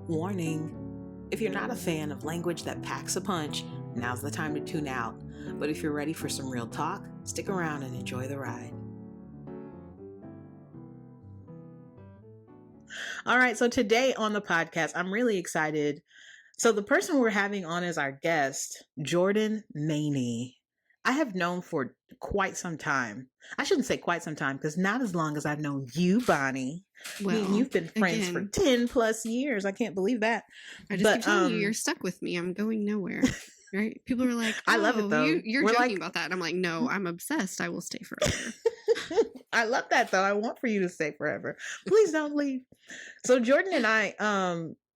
Warning, if you're not a fan of language that packs a punch, now's the time to tune out. But if you're ready for some real talk, stick around and enjoy the ride. All right, so today on the podcast, I'm really excited. So the person we're having on as our guest, Jordan Maney, I have known for quite some time. I shouldn't say quite some time because not as long as I've known you, Bonnie. Well, Me and you've been friends for 10 plus years. I can't believe that. I just keep telling you, you're stuck with me. I'm going nowhere. Right? People are like, I love it though. You're joking about that. And I'm like, no, I'm obsessed. I will stay forever. I love that though. I want for you to stay forever. Please don't leave. So Jordan and I,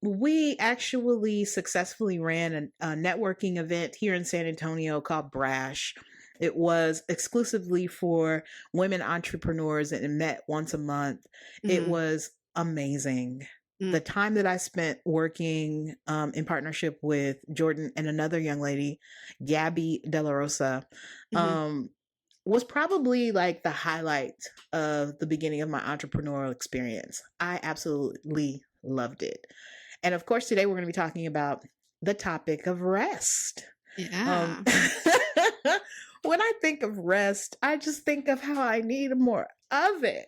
we actually successfully ran a networking event here in San Antonio called Brash. It was exclusively for women entrepreneurs and it met once a month. It was amazing. The time that I spent working in partnership with Jordan and another young lady, Gabby De La Rosa, was probably like the highlight of the beginning of my entrepreneurial experience. I absolutely loved it. And of course, today we're going to be talking about the topic of rest. Yeah. When I think of rest, I just think of how I need more of it.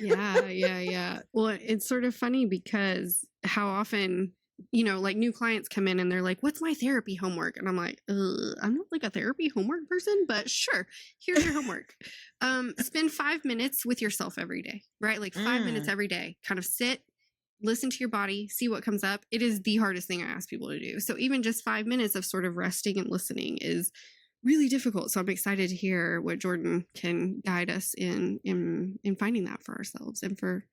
Yeah. Well, it's sort of funny because how often, like new clients come in and they're like, what's my therapy homework? And I'm like, I'm not like a therapy homework person, but sure, here's your homework. Spend 5 minutes with yourself every day, right? Like 5 minutes every day, kind of sit, listen to your body, see what comes up. It is the hardest thing I ask people to do. So even just 5 minutes of sort of resting and listening is really difficult. So I'm excited to hear what Jordan can guide us in finding that for ourselves and for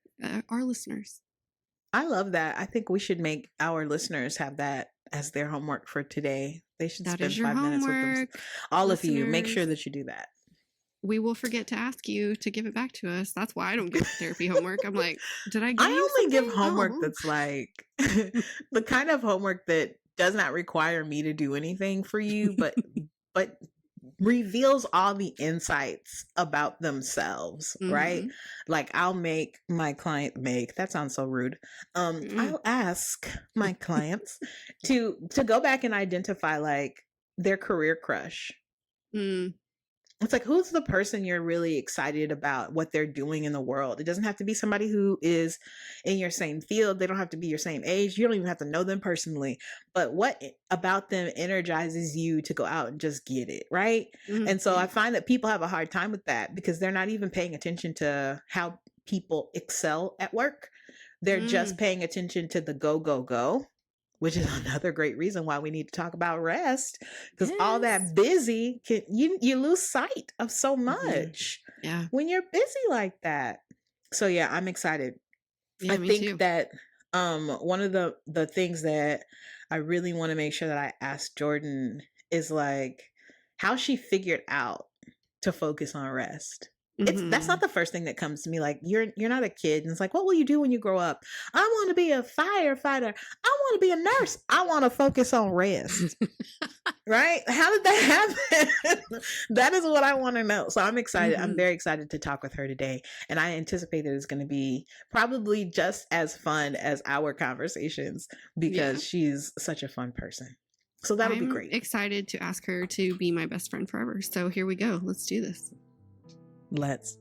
our listeners. I love that. I think we should make our listeners have that as their homework for today. They should spend 5 minutes with them. All listeners, of you, make sure that you do that. We will forget to ask you to give it back to us. That's why I don't give therapy homework. I'm like, did I give you only something? give homework that's like the kind of homework that does not require me to do anything for you, but reveals all the insights about themselves, right? Like I'll make my client that sounds so rude. I'll ask my clients to go back and identify like their career crush. It's like, who's the person you're really excited about what they're doing in the world? It doesn't have to be somebody who is in your same field. They don't have to be your same age. You don't even have to know them personally. But what about them energizes you to go out and just get it, right? And so I find that people have a hard time with that because they're not even paying attention to how people excel at work. They're just paying attention to the go, go, go. Which is another great reason why we need to talk about rest, because all that busy you lose sight of so much when you're busy like that. So yeah, I'm excited. I think that one of the things that I really want to make sure that I ask Jordan is like how she figured out to focus on rest. That's not the first thing that comes to me. Like you're not a kid and it's like, what will you do when you grow up? I want to be a firefighter. I want to be a nurse. I want to focus on rest. Right? How did that happen? That is what I want to know. So I'm excited. I'm very excited to talk with her today. And I anticipate that it's going to be probably just as fun as our conversations because she's such a fun person. So that'll be great. I'm excited to ask her to be my best friend forever. So here we go. Let's do this. Let's.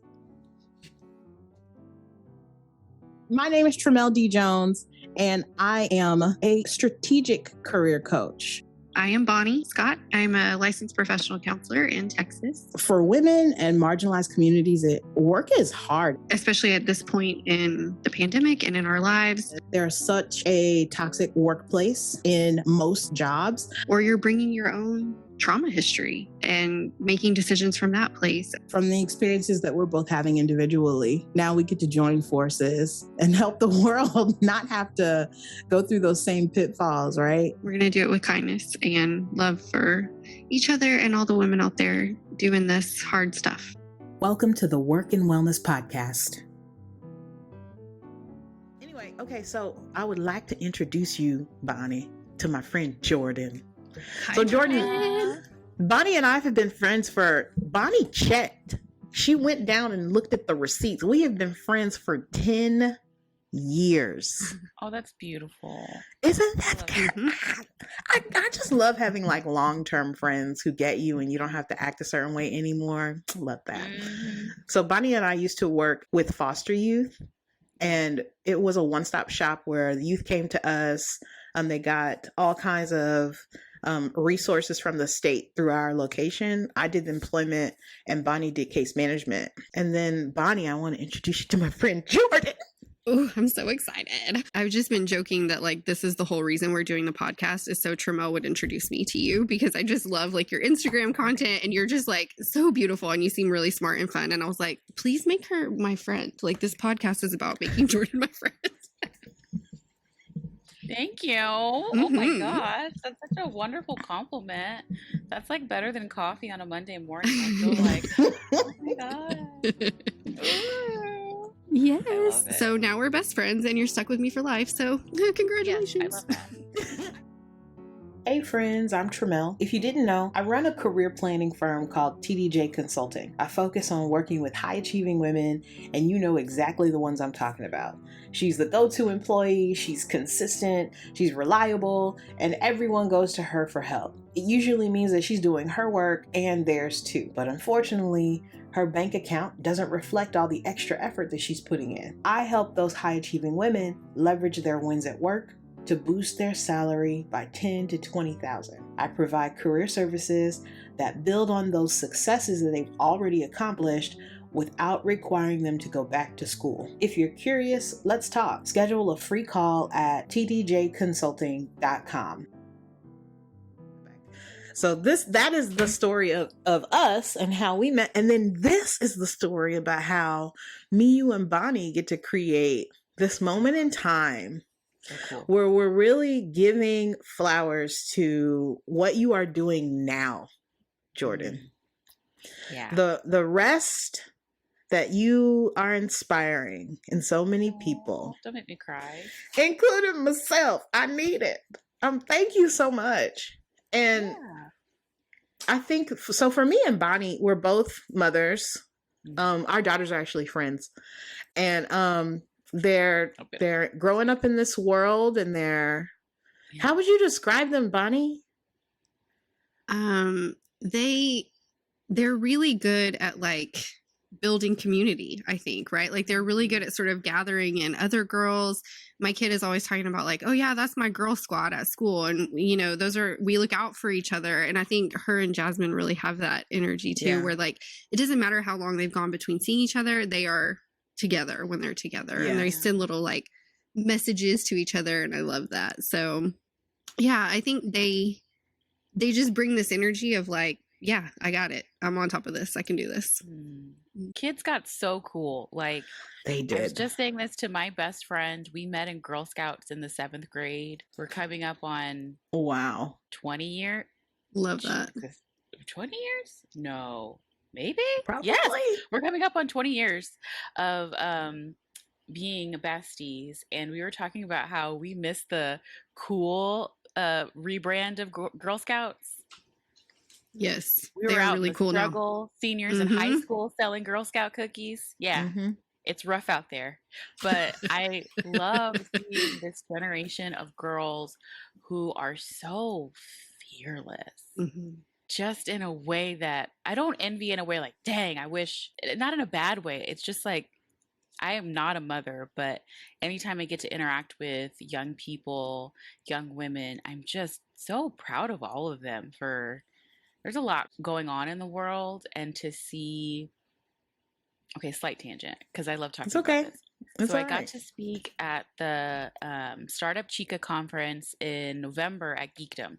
My name is Tramel D. Jones, and I am a strategic career coach. I am Bonnie Scott. I'm a licensed professional counselor in Texas. For women and marginalized communities, work is hard. Especially at this point in the pandemic and in our lives. There's such a toxic workplace in most jobs. Or you're bringing your own trauma history and making decisions from that place. From the experiences that we're both having individually, now we get to join forces and help the world not have to go through those same pitfalls, right? We're going to do it with kindness and love for each other and all the women out there doing this hard stuff. Welcome to the Work and Wellness Podcast. Anyway, okay, so I would like to introduce you, Bonnie, to my friend Jordan. Hi, so Jordan, Bonnie and I have been friends Bonnie checked. She went down and looked at the receipts. We have been friends for 10 years. Oh, that's beautiful. Isn't that I just love having like long-term friends who get you and you don't have to act a certain way anymore. Love that. Mm-hmm. So Bonnie and I used to work with foster youth, and it was a one-stop shop where the youth came to us. They got all kinds of resources from the state through our location. I did the employment and Bonnie did case management. And then Bonnie, I want to introduce you to my friend Jordan. Oh, I'm so excited. I've just been joking that like this is the whole reason we're doing the podcast is so Tramel would introduce me to you, because I just love like your Instagram content and you're just like so beautiful and you seem really smart and fun. And I was like, please make her my friend. Like this podcast is about making Jordan my friend. Thank you. Oh my gosh. That's such a wonderful compliment. That's like better than coffee on a Monday morning. I feel like, oh my God. Ooh. Yes. So now we're best friends and you're stuck with me for life. So congratulations. Yes, I love that. Hey friends, I'm Tramel. If you didn't know, I run a career planning firm called TDJ Consulting. I focus on working with high achieving women, and you know exactly the ones I'm talking about. She's the go-to employee, she's consistent, she's reliable, and everyone goes to her for help. It usually means that she's doing her work and theirs too. But unfortunately, her bank account doesn't reflect all the extra effort that she's putting in. I help those high achieving women leverage their wins at work to boost their salary by $10,000 to $20,000. I provide career services that build on those successes that they've already accomplished without requiring them to go back to school. If you're curious, let's talk. Schedule a free call at tdjconsulting.com. So that is the story of us and how we met. And then this is the story about how me, you, and Bonnie get to create this moment in time where we're really giving flowers to what you are doing now, Jordan. Yeah. The rest that you are inspiring in so many people. Don't make me cry. Including myself. I need it. Thank you so much. And I think, so for me and Bonnie, we're both mothers. Our daughters are actually friends. And they're growing up in this world, and how would you describe them, Bonnie? They're really good at like building community, I think, right? Like they're really good at sort of gathering in other girls. My kid is always talking about like, oh yeah, that's my girl squad at school. And you know, we look out for each other. And I think her and Jasmine really have that energy too, where like, it doesn't matter how long they've gone between seeing each other. They are together when they're together, and they send little like messages to each other. And I love that. So yeah, I think they just bring this energy of like, yeah, I got it. I'm on top of this. I can do this. Kids got so cool. Like they did. I was just saying this to my best friend. We met in Girl Scouts in the 7th grade. We're coming up on 20 years. Love that. 20 years? No, maybe. Probably. Yes, we're coming up on 20 years of being besties, and we were talking about how we miss the cool rebrand of Girl Scouts. Yes, we were out really cool struggle, now. Seniors in high school selling Girl Scout cookies. Yeah, it's rough out there. But I love seeing this generation of girls who are so fearless. Just in a way that I don't envy, in a way like, dang, I wish, not in a bad way. It's just like, I am not a mother, but anytime I get to interact with young people, young women, I'm just so proud of all of them. There's a lot going on in the world, and to see, slight tangent, because I love talking about this. So I got to speak at the Startup Chica conference in November at Geekdom.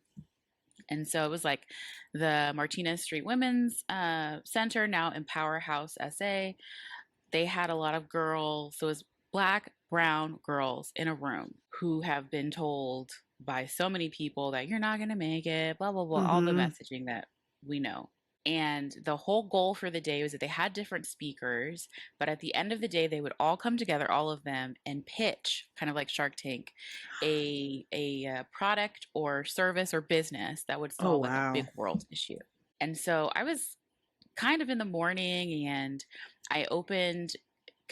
And so it was like the Martinez Street Women's Center, now Empower House SA. They had a lot of girls, so it was Black, brown girls in a room who have been told by so many people that you're not going to make it, blah, blah, blah, all the messaging that we know. And the whole goal for the day was that they had different speakers, but at the end of the day, they would all come together, all of them, and pitch, kind of like Shark Tank, a product or service or business that would solve like a big world issue. And so I was kind of in the morning, and I opened,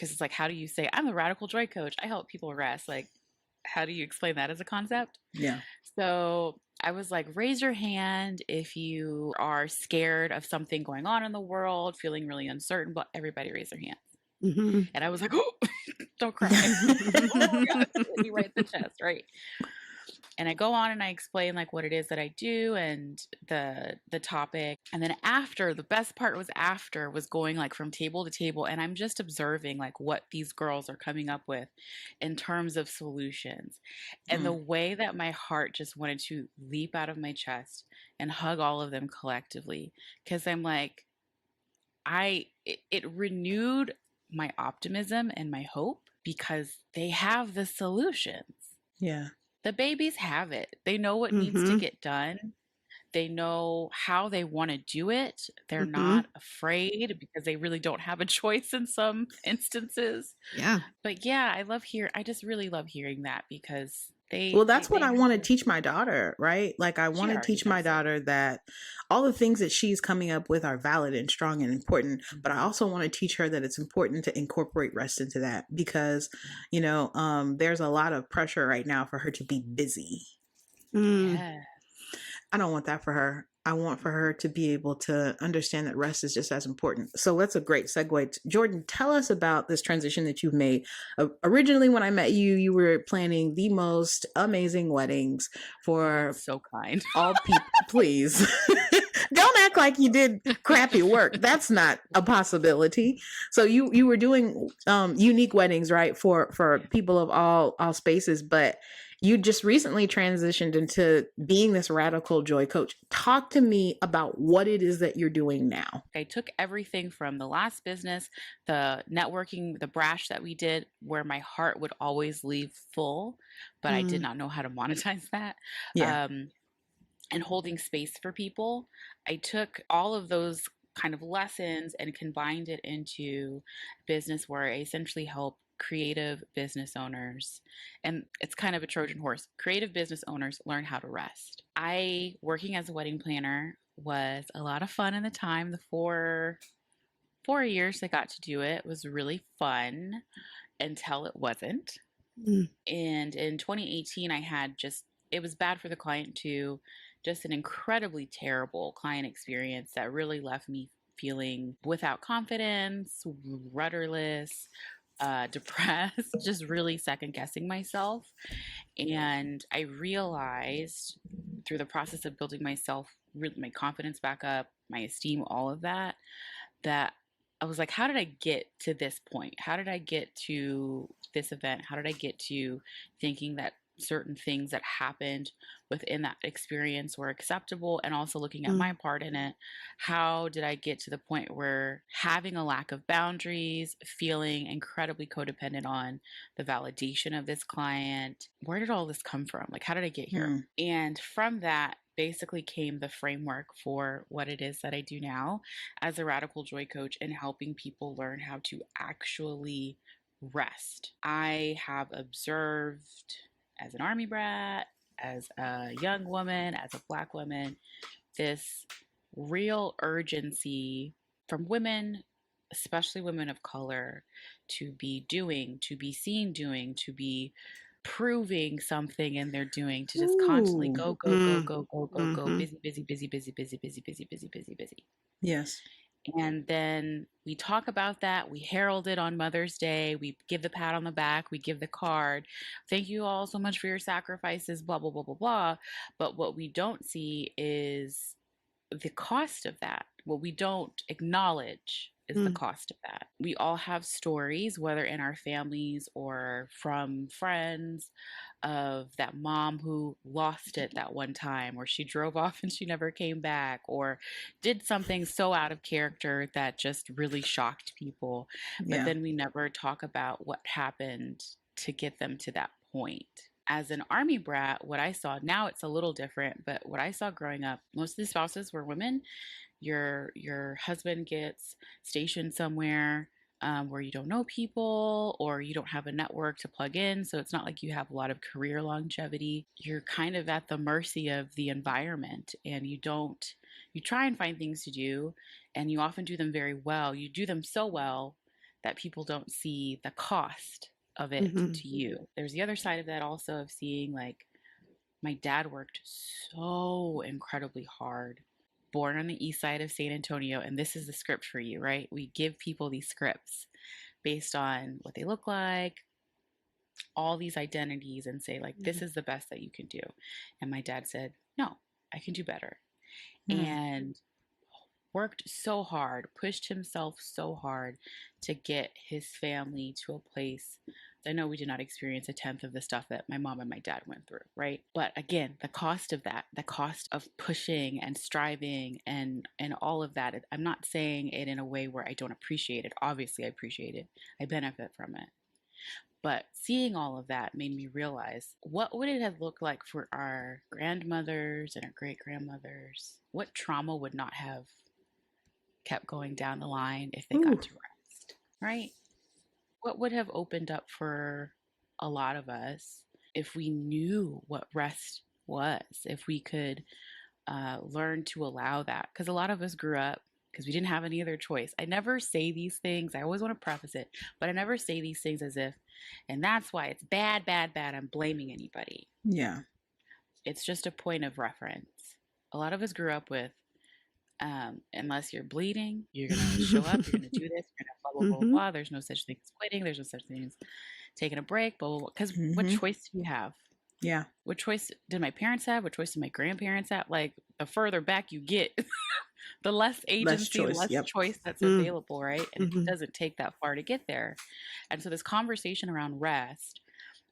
because it's like, how do you say, I'm a radical joy coach, I help people rest? Like, how do you explain that as a concept? Yeah. So I was like, raise your hand if you are scared of something going on in the world, feeling really uncertain, but everybody raise their hands. Mm-hmm. And I was like, oh, don't cry. Oh, God, hit me right in the chest, right? And I go on and I explain like what it is that I do and the topic. And then after, the best part was after was going like from table to table, and I'm just observing like what these girls are coming up with in terms of solutions. And the way that my heart just wanted to leap out of my chest and hug all of them collectively, because I'm like, it renewed my optimism and my hope because they have the solutions. Yeah. The babies have it. They know what needs to get done. They know how they want to do it. They're not afraid because they really don't have a choice in some instances. Yeah. But yeah, I just really love hearing that because well, that's what I want to teach my daughter, right? Like I want to teach my daughter that all the things that she's coming up with are valid and strong and important, but I also want to teach her that it's important to incorporate rest into that because, you know, there's a lot of pressure right now for her to be busy. Yeah. I don't want that for her. I want for her to be able to understand that rest is just as important. So that's a great segue. Jordan, tell us about this transition that you've made. Originally, when I met you, you were planning the most amazing weddings for so kind. all people. Please don't act like you did crappy work. That's not a possibility. So you were doing unique weddings, right? For people of all spaces, but you just recently transitioned into being this radical joy coach. Talk to me about what it is that you're doing now. I took everything from the last business, the networking, the brash that we did, where my heart would always leave full, but I did not know how to monetize that. Yeah. And holding space for people. I took all of those kind of lessons and combined it into business where I essentially help creative business owners, and it's kind of a Trojan horse. Creative business owners learn how to rest. Working as a wedding planner was a lot of fun in the time. The four years I got to do it was really fun until it wasn't. And in 2018, it was bad for the client too. Just an incredibly terrible client experience that really left me feeling without confidence, rudderless, depressed, just really second guessing myself. And I realized through the process of building myself, my confidence back up, my esteem, all of that, that I was like, how did I get to this point? How did I get to this event? How did I get to thinking that certain things that happened within that experience were acceptable, and also looking at my part in it? How did I get to the point where having a lack of boundaries, feeling incredibly codependent on the validation of this client? Where did all this come from? Like, how did I get here? And from that basically came the framework for what it is that I do now as a radical joy coach and helping people learn how to actually rest. I have observed as an Army brat, as a young woman, as a Black woman, this real urgency from women, especially women of color, to be doing, to be seen doing, to be proving something in their doing, to just constantly go, busy, busy, busy, busy, busy, busy, busy, busy, busy, busy. Yes. And then we talk about that. We herald it on Mother's Day. We give the pat on the back. We give the card. Thank you all so much for your sacrifices, blah, blah, blah, blah, blah. But what we don't see is the cost of that. What we don't acknowledge is the cost of that. We all have stories, whether in our families or from friends, of that mom who lost it that one time, or she drove off and she never came back, or did something so out of character that just really shocked people. But then we never talk about what happened to get them to that point. As an Army brat, what I saw, now it's a little different, but what I saw growing up, most of the spouses were women. Your husband gets stationed somewhere where you don't know people, or you don't have a network to plug in. So it's not like you have a lot of career longevity. You're kind of at the mercy of the environment, and you try and find things to do, and you often do them very well. You do them so well that people don't see the cost of it to you. There's the other side of that also, of seeing like my dad worked so incredibly hard, born on the east side of San Antonio. And this is the script for you, right? We give people these scripts based on what they look like, all these identities, and say like, this is the best that you can do. And my dad said, no, I can do better. And worked so hard, pushed himself so hard to get his family to a place. I know we did not experience a tenth of the stuff that my mom and my dad went through, right? But again, the cost of that, the cost of pushing and striving and all of that, I'm not saying it in a way where I don't appreciate it. Obviously, I appreciate it. I benefit from it. But seeing all of that made me realize, what would it have looked like for our grandmothers and our great-grandmothers? What trauma would not have kept going down the line if they got to rest, right? What would have opened up for a lot of us if we knew what rest was, if we could learn to allow that? Because a lot of us grew up because we didn't have any other choice. I never say these things. I always want to preface it, but I never say these things as if, and that's why it's bad, bad, bad. I'm blaming anybody. Yeah. It's just a point of reference. A lot of us grew up with, unless you're bleeding, you're going to show up, you're going to do this, you're going to blah, blah, blah, blah. There's no such thing as quitting. There's no such thing as taking a break, blah, blah, blah. Because what choice do you have? Yeah. What choice did my parents have? What choice did my grandparents have? Like, the further back you get, the less agency, less choice that's available, right? And it doesn't take that far to get there. And so this conversation around rest,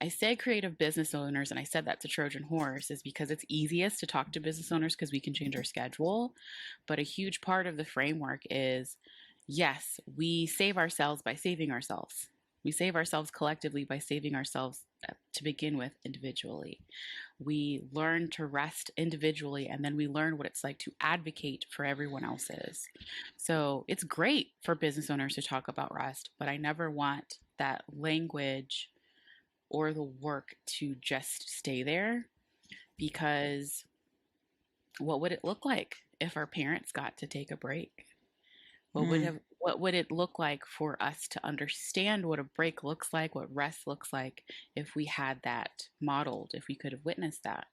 I say creative business owners, and I said that to Trojan Horse, is because it's easiest to talk to business owners because we can change our schedule. But a huge part of the framework is, yes, we save ourselves by saving ourselves. We save ourselves collectively by saving ourselves to begin with individually. We learn to rest individually, and then we learn what it's like to advocate for everyone else's. So it's great for business owners to talk about rest, but I never want that language or the work to just stay there, because what would it look like if our parents got to take a break? What would it look like for us to understand what a break looks like, what rest looks like, if we had that modeled, if we could have witnessed that?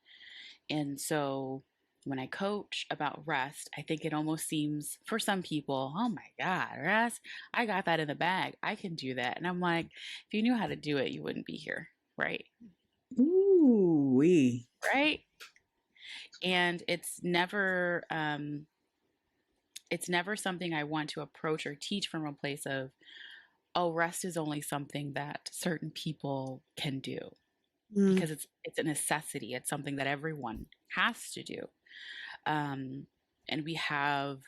And so when I coach about rest, I think it almost seems for some people, oh my God, rest, I got that in the bag. I can do that. And I'm like, if you knew how to do it, you wouldn't be here, right? Ooh-wee. Right? And it's never something I want to approach or teach from a place of, oh, rest is only something that certain people can do, because it's a necessity. It's something that everyone has to do. And we have,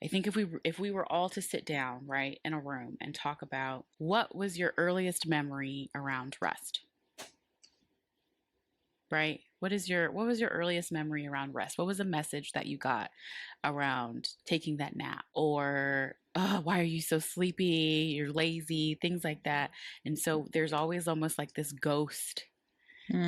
I think if we were all to sit down, right, in a room and talk about, what was your earliest memory around rest? Right? What was your earliest memory around rest? What was the message that you got around taking that nap? Or, oh, why are you so sleepy? You're lazy, things like that. And so there's always almost like this ghost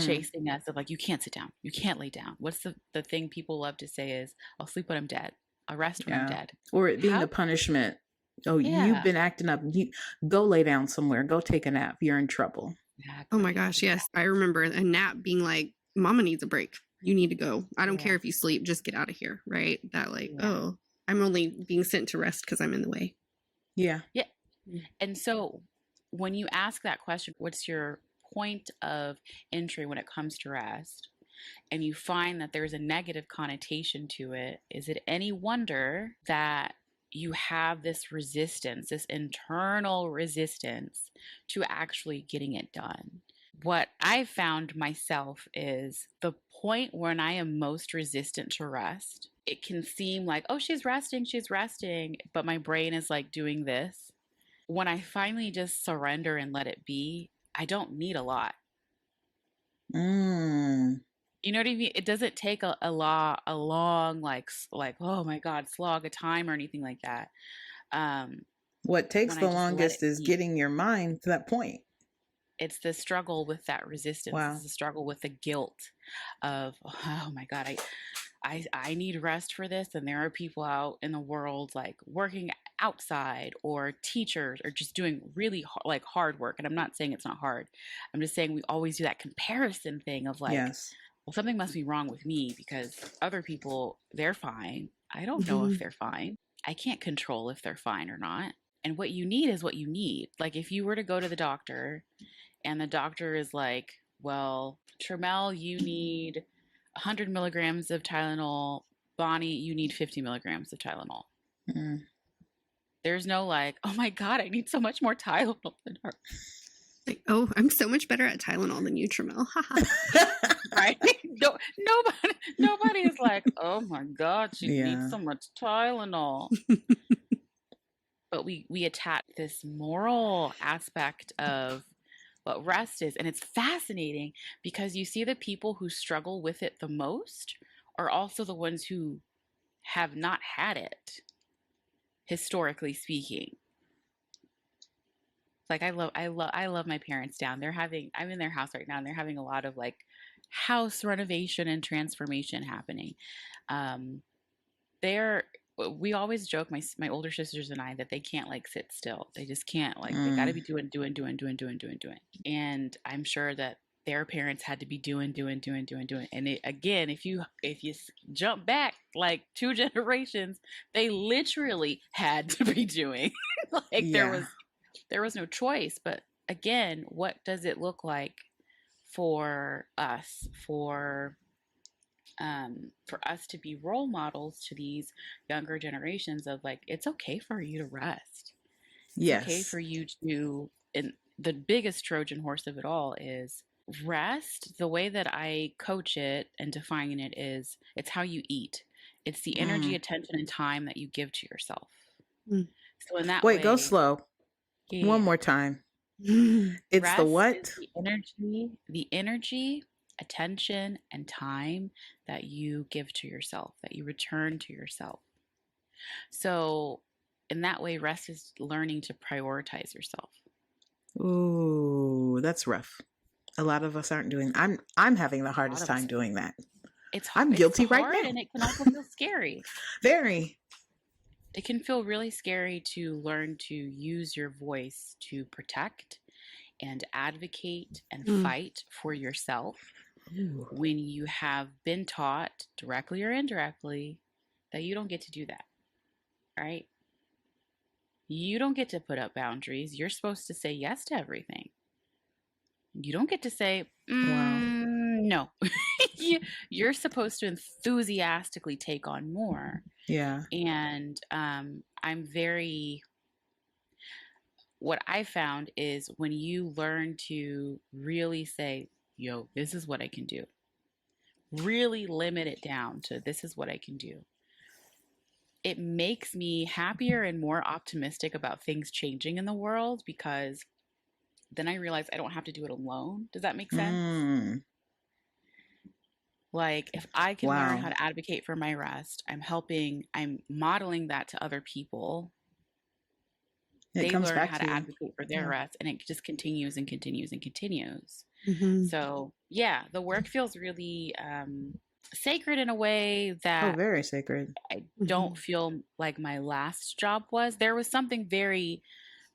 chasing us of like, you can't sit down, you can't lay down. What's the thing people love to say is, I'll sleep when I'm dead, I'll rest when I'm dead. Or it being a punishment. Oh, you've been acting up. You go lay down somewhere, go take a nap, you're in trouble. Exactly. Oh my gosh, yes. I remember a nap being like, mama needs a break. You need to go. I don't care if you sleep, just get out of here, right? That like, oh, I'm only being sent to rest because I'm in the way. Yeah. Yeah. And so when you ask that question, what's your point of entry when it comes to rest, and you find that there's a negative connotation to it, is it any wonder that you have this resistance, this internal resistance to actually getting it done? What I found myself is the point when I am most resistant to rest, it can seem like, oh, she's resting, but my brain is like doing this. When I finally just surrender and let it be, I don't need a lot. You know what I mean? It doesn't take a long, like, oh my God, slog of time or anything like that. What takes the longest is getting your mind to that point. It's the struggle with that resistance. Wow. It's the struggle with the guilt of, oh my God, I need rest for this. And there are people out in the world like working outside, or teachers, or just doing really like hard work. And I'm not saying it's not hard. I'm just saying we always do that comparison thing of like, Yes. well, something must be wrong with me because other people, they're fine. I don't know if they're fine. I can't control if they're fine or not. And what you need is what you need. Like if you were to go to the doctor and the doctor is like, well, Tramel, you need 100 milligrams of Tylenol. Bonnie, you need 50 milligrams of Tylenol. Mm. There's no like, oh my God, I need so much more Tylenol than her. Like, oh, I'm so much better at Tylenol than you, Tramel. Right? Nobody is like, oh my God, she needs so much Tylenol. But we attach this moral aspect of what rest is. And it's fascinating because you see the people who struggle with it the most are also the ones who have not had it, historically speaking. Like I love my parents down. I'm in their house right now and they're having a lot of like house renovation and transformation happening. We always joke, my older sisters and I, that they can't like sit still. They just can't, like they got to be doing. And I'm sure that their parents had to be doing. And again, if you jump back like 2 generations, they literally had to be doing. Like there was no choice. But again, what does it look like for us, for us to be role models to these younger generations of like, it's okay for you to rest. It's okay for you to, and the biggest Trojan horse of it all is rest. The way that I coach it and define it is it's how you eat. It's the energy, attention, and time that you give to yourself. So in that way, go slow. One more time. It's rest the what? Is the energy, attention, and time that you give to yourself, that you return to yourself. So in that way, rest is learning to prioritize yourself. Ooh, that's rough. A lot of us aren't doing. I'm having the hardest time doing that. I'm guilty right now, and it can also feel scary. Very. It can feel really scary to learn to use your voice to protect and advocate and fight for yourself. Ooh. When you have been taught directly or indirectly that you don't get to do that, right? You don't get to put up boundaries. You're supposed to say yes to everything. You don't get to say, no. You're supposed to enthusiastically take on more. Yeah. And what I found is when you learn to really say, yo, this is what I can do. Really limit it down to this is what I can do. It makes me happier and more optimistic about things changing in the world because then I realize I don't have to do it alone. Does that make sense? Like if I can learn how to advocate for my rest, I'm modeling that to other people. They learn how to advocate for their rest, and it just continues and continues and continues. So yeah, the work feels really sacred in a way that very sacred. I don't feel like my last job was. There was something very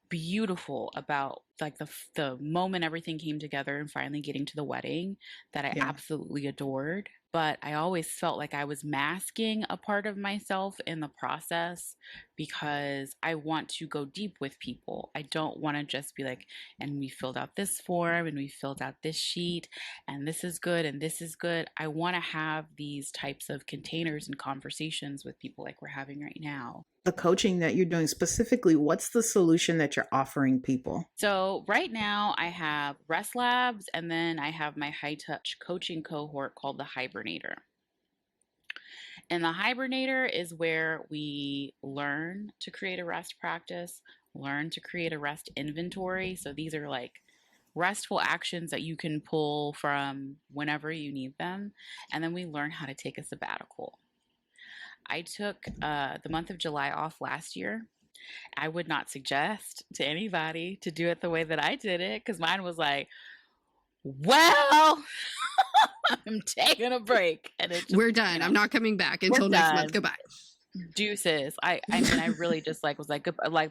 beautiful about like the moment everything came together and finally getting to the wedding that I absolutely adored. But I always felt like I was masking a part of myself in the process because I want to go deep with people. I don't want to just be like, and we filled out this form and we filled out this sheet and this is good and this is good. I want to have these types of containers and conversations with people like we're having right now. The coaching that you're doing specifically, what's the solution that you're offering people? So right now I have rest labs and then I have my high touch coaching cohort called the Hibernator. And the Hibernator is where we learn to create a rest practice, learn to create a rest inventory. So these are like restful actions that you can pull from whenever you need them. And then we learn how to take a sabbatical. I took the month of July off last year. I would not suggest to anybody to do it the way that I did it because mine was like, well, I'm taking a break. And we're done. I'm not coming back until next month. Goodbye. deuces. I mean, I really just like was like goodbye.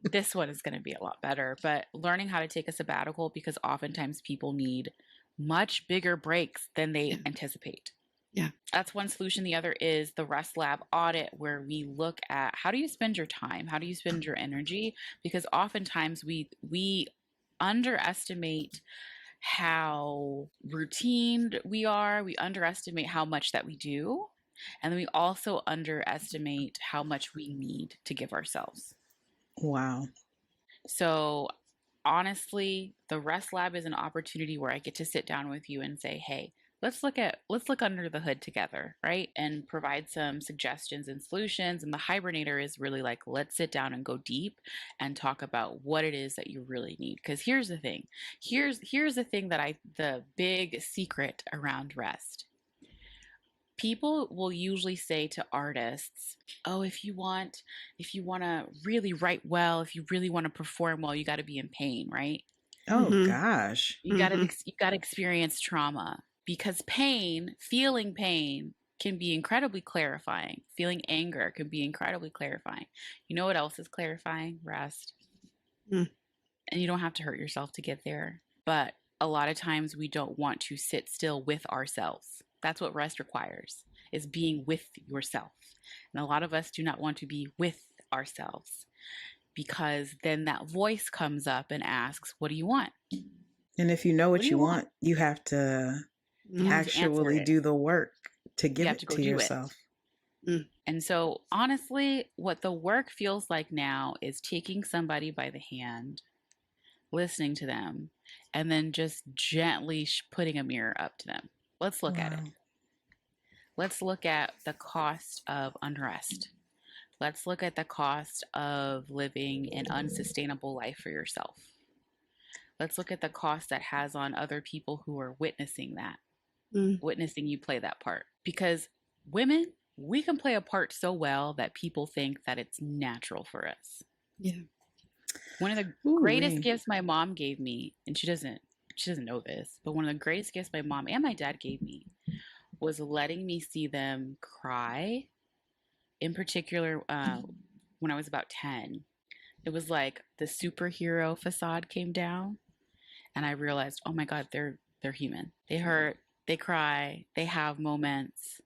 This one is going to be a lot better, but learning how to take a sabbatical, because oftentimes people need much bigger breaks than they anticipate. Yeah. That's one solution. The other is the Rest Lab audit, where we look at how do you spend your time? How do you spend your energy? Because oftentimes we underestimate how routine we are. We underestimate how much that we do. And then we also underestimate how much we need to give ourselves. Wow. So honestly, the Rest Lab is an opportunity where I get to sit down with you and say, hey, let's look under the hood together, right? And provide some suggestions and solutions. And the hibernator is really like, let's sit down and go deep and talk about what it is that you really need. Because here's the thing. Here's the thing that the big secret around rest. People will usually say to artists, oh, if you want to really write well, if you really want to perform well, you got to be in pain, right? Oh gosh. You got to experience trauma, because feeling pain can be incredibly clarifying. Feeling anger can be incredibly clarifying. You know what else is clarifying? Rest. And you don't have to hurt yourself to get there. But a lot of times we don't want to sit still with ourselves. That's what rest requires, is being with yourself. And a lot of us do not want to be with ourselves, because then that voice comes up and asks, what do you want? And if you know what you want, you have to actually do the work to give it to yourself. And so honestly, what the work feels like now is taking somebody by the hand, listening to them, and then just gently putting a mirror up to them. Let's look at it. Let's look at the cost of unrest. Let's look at the cost of living an unsustainable life for yourself. Let's look at the cost that has on other people who are witnessing that, witnessing you play that part. Because women, we can play a part so well that people think that it's natural for us. Yeah. One of the greatest gifts my mom gave me, and she doesn't know this, but one of the greatest gifts my mom and my dad gave me was letting me see them cry. In particular, when I was about 10, it was like the superhero facade came down, and I realized, oh my God, they're human. They hurt, they cry, they have moments.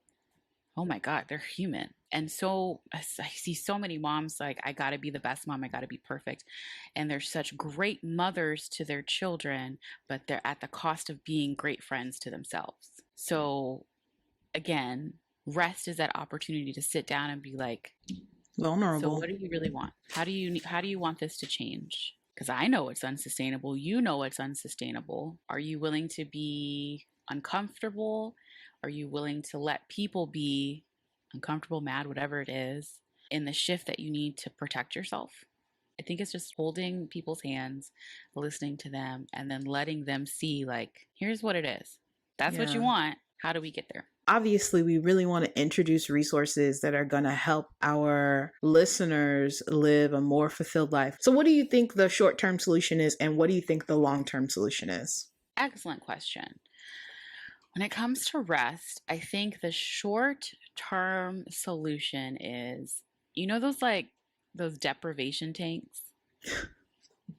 Oh my God, they're human. And so I see so many moms like, I got to be the best mom. I got to be perfect. And they're such great mothers to their children, but they're at the cost of being great friends to themselves. So again, rest is that opportunity to sit down and be like, vulnerable. So what do you really want? How do you want this to change? Because I know it's unsustainable. You know it's unsustainable. Are you willing to be uncomfortable? Are you willing to let people be uncomfortable, mad, whatever it is, in the shift that you need to protect yourself? I think it's just holding people's hands, listening to them, and then letting them see, like, here's what it is. That's what you want. How do we get there? Obviously, we really want to introduce resources that are going to help our listeners live a more fulfilled life. So what do you think the short-term solution is, and what do you think the long-term solution is? Excellent question. When it comes to rest, I think the short-term solution is, those deprivation tanks?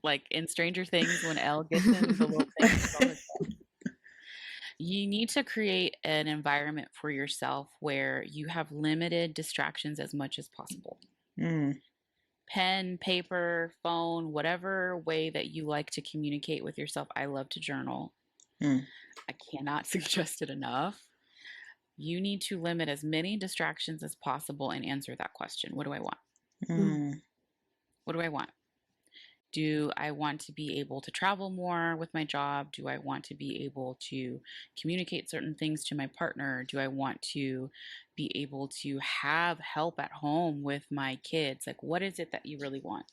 Like in Stranger Things when Elle gets in the little thing. You need to create an environment for yourself where you have limited distractions as much as possible. Pen, paper, phone, whatever way that you like to communicate with yourself. I love to journal. I cannot suggest it enough. You need to limit as many distractions as possible and answer that question. What do I want? What do I want? Do I want to be able to travel more with my job? Do I want to be able to communicate certain things to my partner? Do I want to be able to have help at home with my kids? Like, what is it that you really want?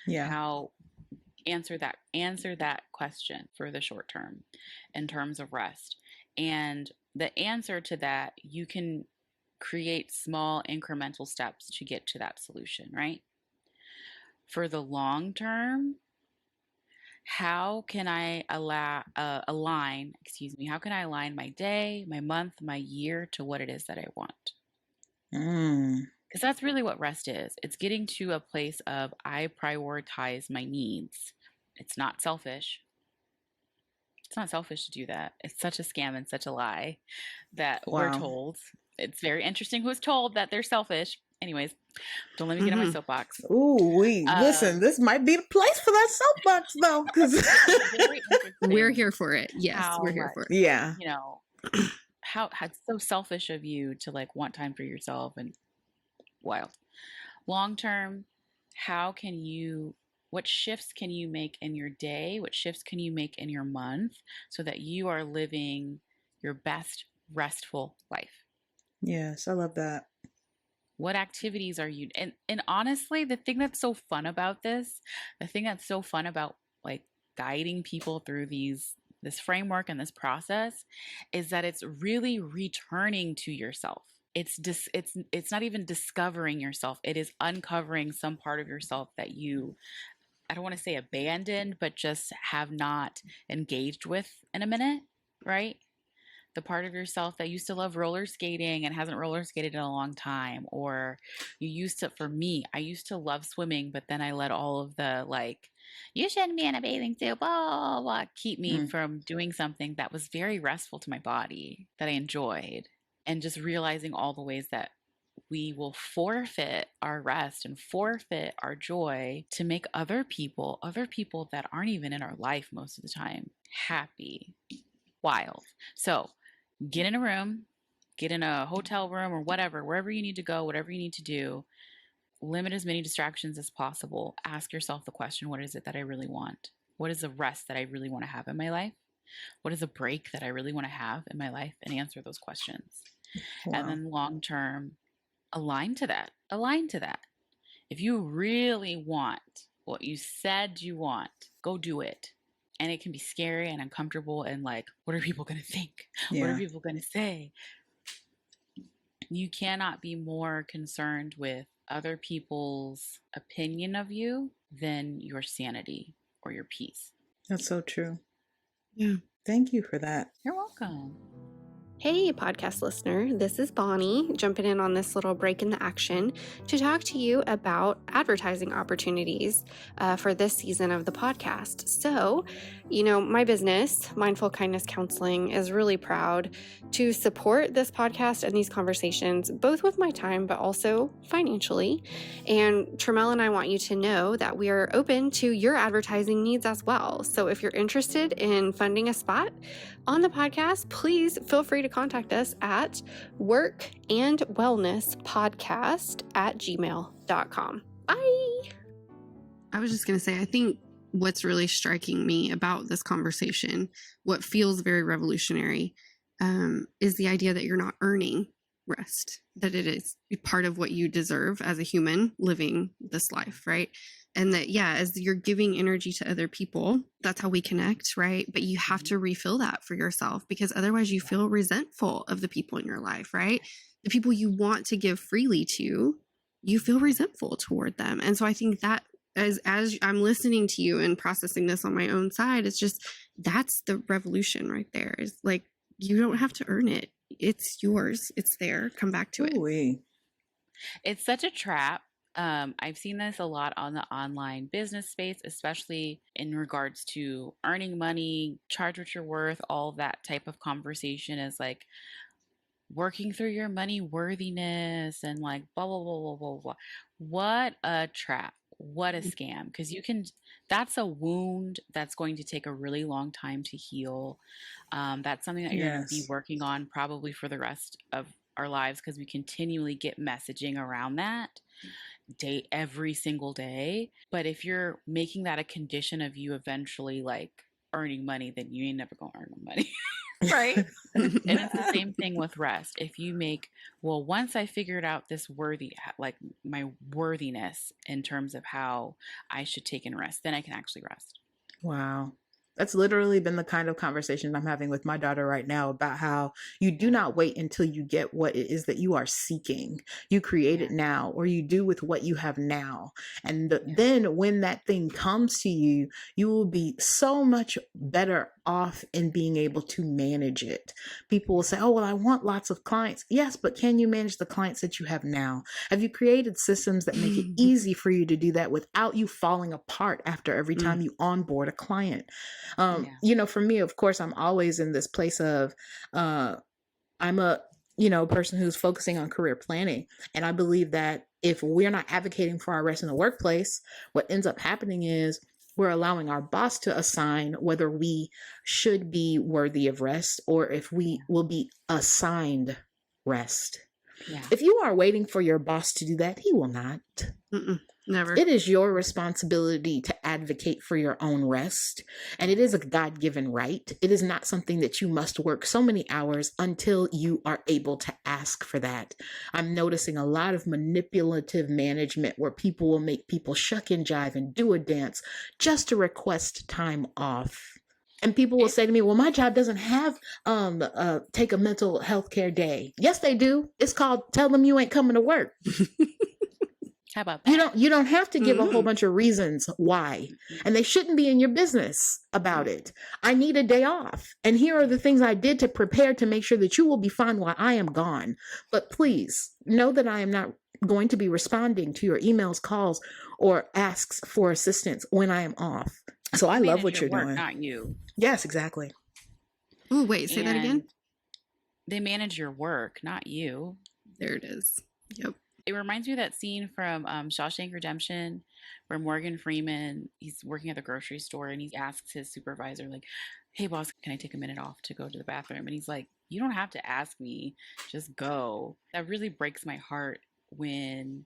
How answer that question for the short term in terms of rest. And the answer to that, you can create small incremental steps to get to that solution, right? For the long term, how can I align my day, my month, my year to what it is that I want? Because that's really what rest is. It's getting to a place of I prioritize my needs. It's not selfish. It's not selfish to do that. It's such a scam and such a lie that we're told. It's very interesting who's told that they're selfish. Anyways, don't let me get on my soapbox. Ooh, listen, this might be the place for that soapbox though, because we're here for it. Yes, we're here for it. Yeah. You know, how it's so selfish of you to like want time for yourself and wild. Long term, what shifts can you make in your day? What shifts can you make in your month so that you are living your best restful life? Yes, I love that. What activities are you, and honestly, the thing that's so fun about this, the thing that's so fun about like guiding people through this framework and this process is that it's really returning to yourself. It's not even discovering yourself. It is uncovering some part of yourself that you, I don't want to say abandoned, but just have not engaged with in a minute, right? The part of yourself that used to love roller skating and hasn't roller skated in a long time. Or for me, I used to love swimming, but then I let all of the like, you shouldn't be in a bathing suit, blah, blah, blah, keep me from doing something that was very restful to my body, that I enjoyed. And just realizing all the ways that we will forfeit our rest and forfeit our joy to make other people that aren't even in our life most of the time, happy. Wild. So get in a room, get in a hotel room or whatever, wherever you need to go, whatever you need to do. Limit as many distractions as possible. Ask yourself the question, what is it that I really want? What is the rest that I really want to have in my life? What is a break that I really want to have in my life? And answer those questions. Wow. And then long term, align to that. If you really want what you said you want, go do it. And it can be scary and uncomfortable and like, what are people going to think? Yeah. What are people going to say? You cannot be more concerned with other people's opinion of you than your sanity or your peace. That's so true. Yeah. Thank you for that. You're welcome. Hey, podcast listener, this is Bonnie jumping in on this little break in the action to talk to you about advertising opportunities for this season of the podcast. So, my business, Mindful Kindness Counseling, is really proud to support this podcast and these conversations, both with my time, but also financially. And Tramel and I want you to know that we are open to your advertising needs as well. So if you're interested in funding a spot on the podcast, please feel free to contact us at workandwellnesspodcast@gmail.com. Bye. I was just going to say, I think what's really striking me about this conversation, what feels very revolutionary, is the idea that you're not earning rest, that it is part of what you deserve as a human living this life, right? And that, as you're giving energy to other people, that's how we connect, right? But you have to refill that for yourself, because otherwise you feel resentful of the people in your life, right? The people you want to give freely to, you feel resentful toward them. And so I think that as I'm listening to you and processing this on my own side, it's just, that's the revolution right there. Is like, you don't have to earn it. It's yours. It's there. Come back to it. Ooh-wee. It's such a trap. I've seen this a lot on the online business space, especially in regards to earning money, charge what you're worth, all that type of conversation is like working through your money worthiness and like blah, blah, blah, blah, blah, blah. What a trap. What a scam. Because that's a wound that's going to take a really long time to heal. That's something that you're going to be working on probably for the rest of our lives, because we continually get messaging around that every single day. But if you're making that a condition of you eventually like earning money, then you ain't never gonna earn no money. Right? And it's the same thing with rest. If you make, once I figured out this like my worthiness in terms of how I should take in rest, then I can actually rest. Wow. That's literally been the kind of conversation I'm having with my daughter right now about how you do not wait until you get what it is that you are seeking. You create it now, or you do with what you have now. And then when that thing comes to you, you will be so much better off in being able to manage it. People will say, oh, well, I want lots of clients. Yes, but can you manage the clients that you have now? Have you created systems that make it easy for you to do that without you falling apart after every time you onboard a client? You know, for me, of course, I'm always in this place of, I'm a, person who's focusing on career planning. And I believe that if we're not advocating for our rest in the workplace, what ends up happening is we're allowing our boss to assign whether we should be worthy of rest or if we will be assigned rest. Yeah. If you are waiting for your boss to do that, he will not. Never. It is your responsibility to advocate for your own rest. And it is a God-given right. It is not something that you must work so many hours until you are able to ask for that. I'm noticing a lot of manipulative management where people will make people shuck and jive and do a dance just to request time off. And people will say to me, well, my job doesn't have take a mental health care day. Yes, they do. It's called tell them you ain't coming to work. How about that? You don't have to give a whole bunch of reasons why. And they shouldn't be in your business about it. I need a day off. And here are the things I did to prepare to make sure that you will be fine while I am gone. But please know that I am not going to be responding to your emails, calls, or asks for assistance when I am off. So I love what you're doing. Not you. Yes, exactly. Oh, wait, say that again. They manage your work, not you. There it is. Yep. It reminds me of that scene from Shawshank Redemption where Morgan Freeman, he's working at the grocery store and he asks his supervisor, like, hey, boss, can I take a minute off to go to the bathroom? And he's like, you don't have to ask me, just go. That really breaks my heart when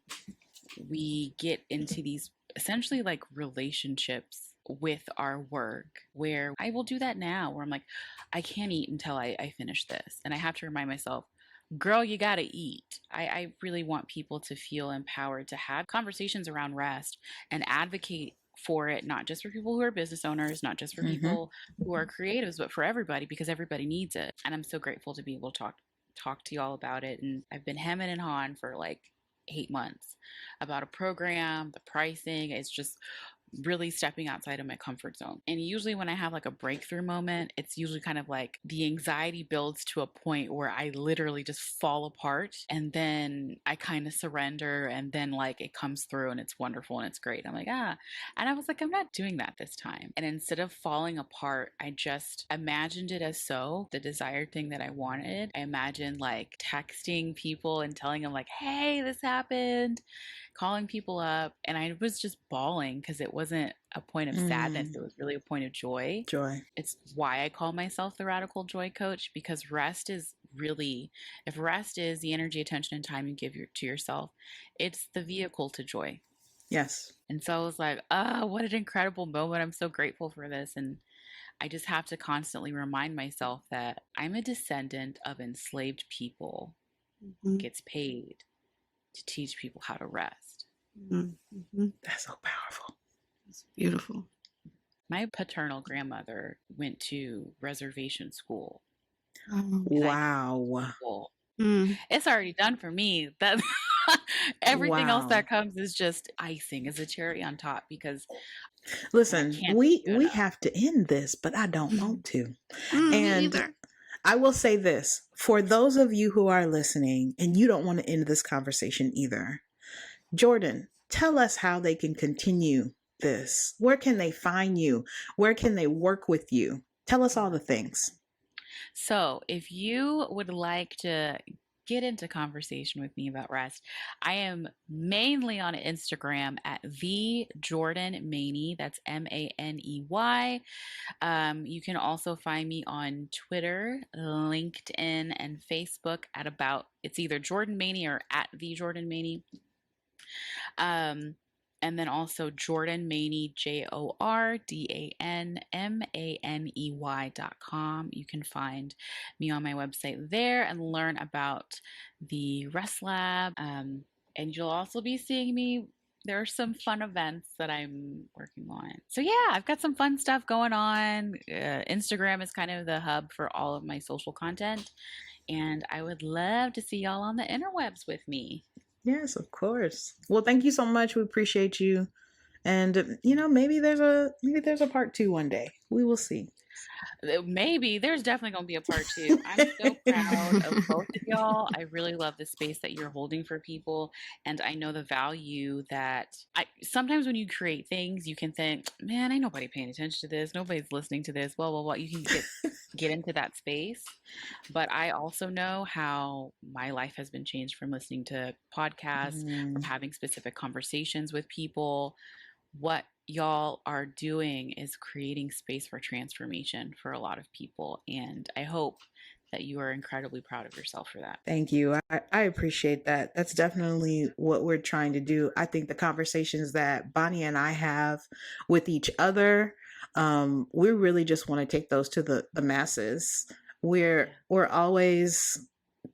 we get into these essentially like relationships with our work where I will do that now, where I'm like, I can't eat until I finish this. And I have to remind myself, girl, you gotta eat. I really want people to feel empowered to have conversations around rest and advocate for it, not just for people who are business owners, not just for people who are creatives, but for everybody, because everybody needs it. And I'm so grateful to be able to talk to y'all about it. And I've been hemming and hawing for like 8 months about a program, the pricing. It's just really stepping outside of my comfort zone. And usually when I have like a breakthrough moment, it's usually kind of like the anxiety builds to a point where I literally just fall apart and then I kind of surrender and then like it comes through and it's wonderful and it's great. I'm like, and I was like, I'm not doing that this time. And instead of falling apart, I just imagined it as the desired thing that I wanted. I imagined like texting people and telling them like, hey, this happened, calling people up, and I was just bawling because it wasn't a point of sadness. It was really a point of joy. It's why I call myself the radical joy coach, because rest is really, if rest is the energy, attention, and time you give to yourself, it's the vehicle to joy. Yes. And so I was like, what an incredible moment. I'm so grateful for this. And I just have to constantly remind myself that I'm a descendant of enslaved people, gets paid to teach people how to rest. That's so powerful. It's beautiful. My paternal grandmother went to reservation school. Wow. It's already done for me. That everything else that comes is just icing, is a cherry on top, because listen, we have to end this, but I don't want to. And I will say this, for those of you who are listening and you don't want to end this conversation either, Jordan, tell us how they can continue this. Where can they find you? Where can they work with you? Tell us all the things. So if you would like to get into conversation with me about rest, I am mainly on Instagram at the Jordan Maney. That's Maney. You can also find me on Twitter, LinkedIn, and Facebook at it's either Jordan Maney or at the Jordan Maney. And then also Jordan Maney, JordanManey.com. You can find me on my website there and learn about the Rest Lab. And you'll also be seeing me there are some fun events that I'm working on. So yeah, I've got some fun stuff going on. Instagram is kind of the hub for all of my social content, and I would love to see y'all on the interwebs with me. Yes, of course. Well, thank you so much. We appreciate you. And maybe there's a part 2 one day. We will see. Maybe there's definitely going to be a part 2. I'm so proud of both of y'all. I really love the space that you're holding for people. And I know the value that sometimes when you create things, you can think, man, ain't nobody paying attention to this. Nobody's listening to this, blah, blah, blah. You can get into that space. But I also know how my life has been changed from listening to podcasts, from having specific conversations with people. What y'all are doing is creating space for transformation for a lot of people. And I hope that you are incredibly proud of yourself for that. Thank you. I appreciate that. That's definitely what we're trying to do. I think the conversations that Bonnie and I have with each other, we really just want to take those to the masses. We're always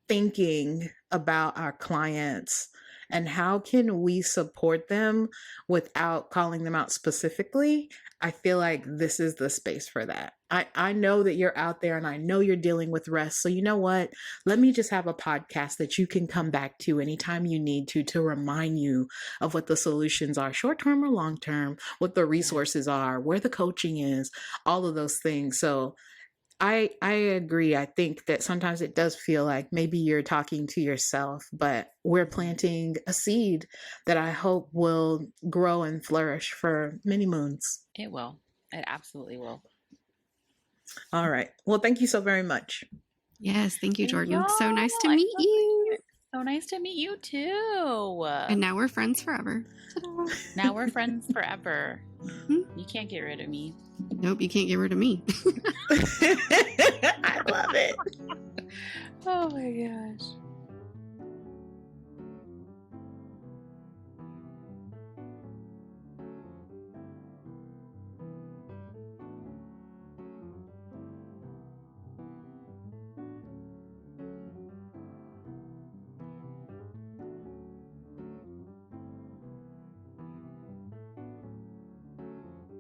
thinking about our clients and how can we support them without calling them out specifically. I feel like this is the space for that. I know that you're out there and I know you're dealing with rest. So you know what? Let me just have a podcast that you can come back to anytime you need to remind you of what the solutions are, short-term or long-term, what the resources are, where the coaching is, all of those things. So I agree. I think that sometimes it does feel like maybe you're talking to yourself, but we're planting a seed that I hope will grow and flourish for many moons. It will. It absolutely will. All right. Well, thank you so very much. Yes. Thank you, Jordan. So nice to meet you. So nice to meet you too. And now we're friends forever. Ta-da. Now we're friends forever. You can't get rid of me. Nope, you can't get rid of me. I love it. Oh my gosh.